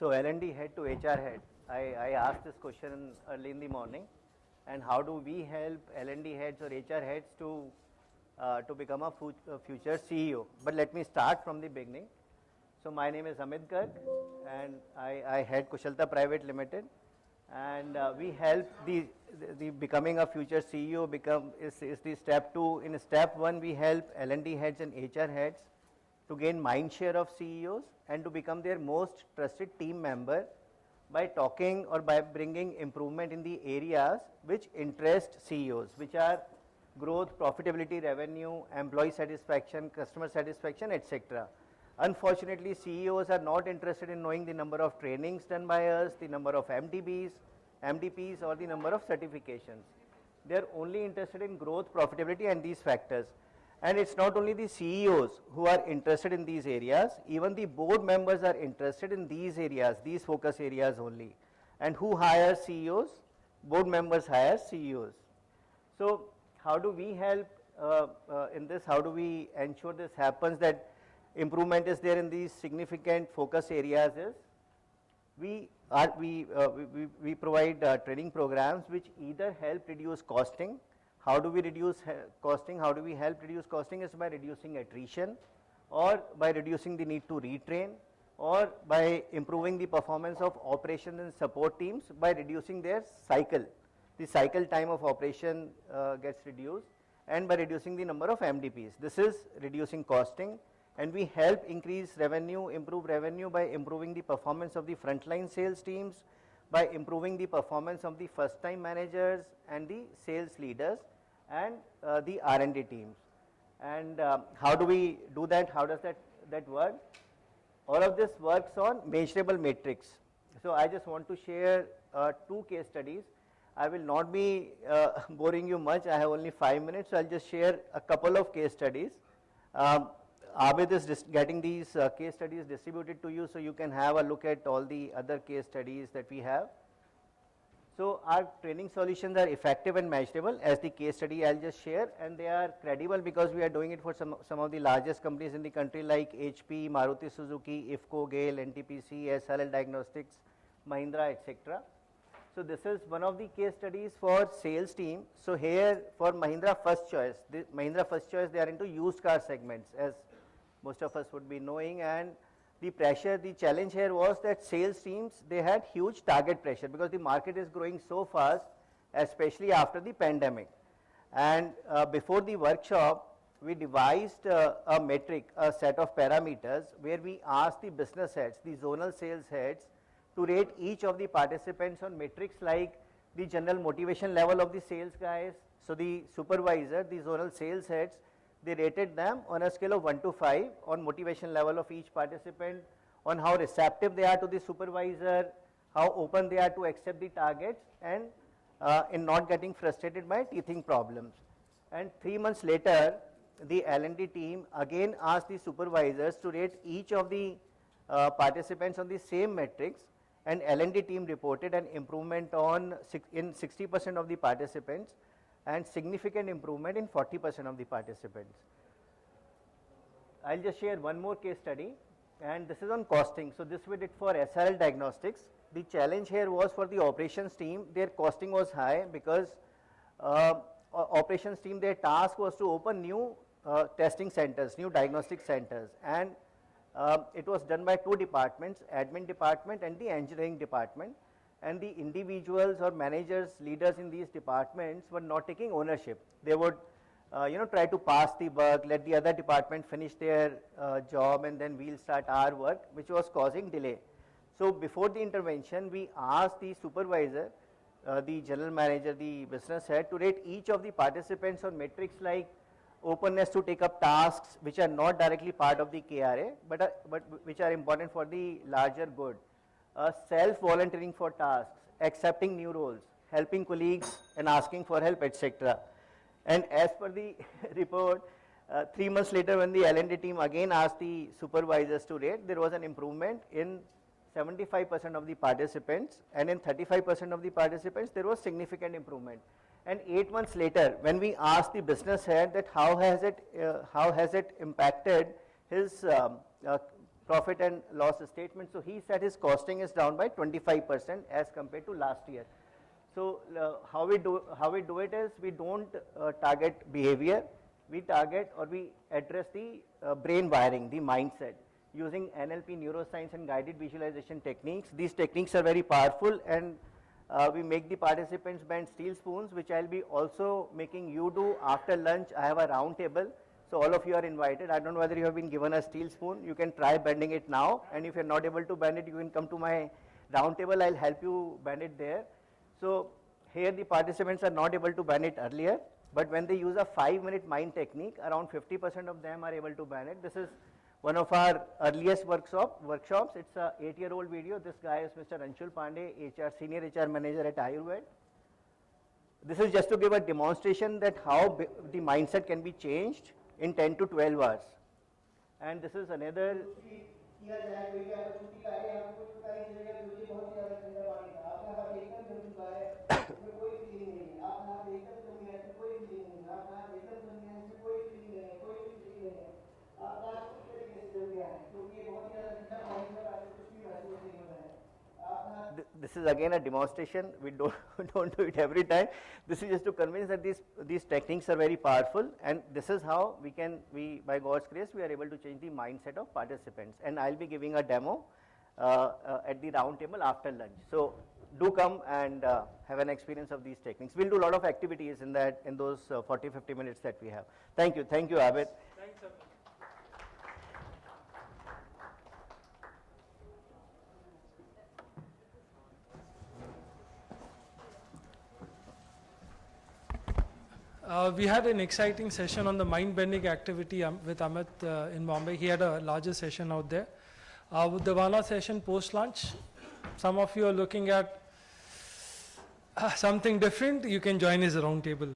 So L&D head to HR head, I asked this question early in the morning, and how do we help L&D heads or HR heads to become a future CEO? But let me start from the beginning. So my name is Amit Garg, and I head Kushalta Private Limited, and we help the becoming a future CEO is the step 2. In step 1, we help L&D heads and HR heads to gain mind share of CEOs and to become their most trusted team member by talking or by bringing improvement in the areas which interest CEOs, which are growth, profitability, revenue, employee satisfaction, customer satisfaction, etc. Unfortunately, CEOs are not interested in knowing the number of trainings done by us, the number of MDPs or the number of certifications. They are only interested in growth, profitability and these factors. And it's not only the CEOs who are interested in these areas, even the board members are interested in these areas, these focus areas only. And who hires CEOs? Board members hire CEOs. So how do we help in this? How do we ensure this happens, that improvement is there in these significant focus areas? Is we provide training programs which either help reduce costing. How do we reduce costing? How do we help reduce costing? Is by reducing attrition, or by reducing the need to retrain, or by improving the performance of operations and support teams by reducing their cycle. The cycle time of operation gets reduced, and by reducing the number of MDPs. This is reducing costing, and we help increase revenue, improve revenue by improving the performance of the frontline sales teams, by improving the performance of the first-time managers and the sales leaders and the R&D teams. And how do we do that? How does that work? All of this works on measurable metrics. So I just want to share 2 case studies. I will not be boring you much. I have only 5 minutes, so I'll just share a couple of case studies. Abid is getting these case studies distributed to you, so you can have a look at all the other case studies that we have. So our training solutions are effective and measurable, as the case study I'll just share, and they are credible because we are doing it for some of the largest companies in the country like HP, Maruti Suzuki, IFCO, GAIL, NTPC, SRL Diagnostics, Mahindra, etc. So this is one of the case studies for sales team. So here for Mahindra First Choice, they are into used car segments, as most of us would be knowing, and the challenge here was that sales teams, they had huge target pressure because the market is growing so fast, especially after the pandemic. And before the workshop, we devised a metric, a set of parameters where we asked the business heads, the zonal sales heads, to rate each of the participants on metrics like the general motivation level of the sales guys. So the supervisor, the zonal sales heads, they rated them on a scale of 1 to 5 on motivation level of each participant, on how receptive they are to the supervisor, how open they are to accept the targets, and in not getting frustrated by teething problems. And 3 months later, the L&D team again asked the supervisors to rate each of the participants on the same metrics, and L&D team reported an improvement in 60% of the participants and significant improvement in 40% of the participants. I'll just share one more case study, and this is on costing. So this we did for SRL Diagnostics. The challenge here was for the operations team. Their costing was high because operations team, their task was to open new testing centers, new diagnostic centers, and it was done by 2 departments, admin department and the engineering department. And the individuals or managers, leaders in these departments were not taking ownership. They would try to pass the work, let the other department finish their job, and then we'll start our work, which was causing delay. So before the intervention, we asked the supervisor, the general manager, the business head, to rate each of the participants on metrics like openness to take up tasks which are not directly part of the KRA, but which are important for the larger good. Self-volunteering for tasks, accepting new roles, helping colleagues and asking for help, etc. And as per the report, 3 months later when the L&D team again asked the supervisors to rate, there was an improvement in 75% of the participants, and in 35% of the participants there was significant improvement. And 8 months later, when we asked the business head that how has it impacted his profit and loss statement. So he said his costing is down by 25% as compared to last year. So how we do it is we don't target behavior, we target or we address the brain wiring, the mindset, using NLP, neuroscience and guided visualization techniques. These techniques are very powerful, and we make the participants bend steel spoons, which I'll be also making you do after lunch. I have a round table, so all of you are invited. I don't know whether you have been given a steel spoon. You can try bending it now, and if you're not able to bend it, you can come to my round table. I'll help you bend it there. So here the participants are not able to bend it earlier, but when they use a 5-minute mind technique, around 50% of them are able to bend it. This is one of our earliest workshops. It's a 8-year-old video. This guy is Mr. Anshul Pandey, Senior HR Manager at Ayurved. This is just to give a demonstration that how the mindset can be changed in 10 to 12 hours. And this is another. This is again a demonstration. We don't do it every time. This is just to convince that these techniques are very powerful, and this is how we by God's grace we are able to change the mindset of participants. And I'll be giving a demo at the round table after lunch. So do come and have an experience of these techniques. We'll do a lot of activities in those 40-50 minutes that we have. Thank you, Abid. Thanks, Abid. We had an exciting session on the mind-bending activity with Amit in Bombay. He had a larger session out there. With the Vana session post-lunch, some of you are looking at something different. You can join his round table.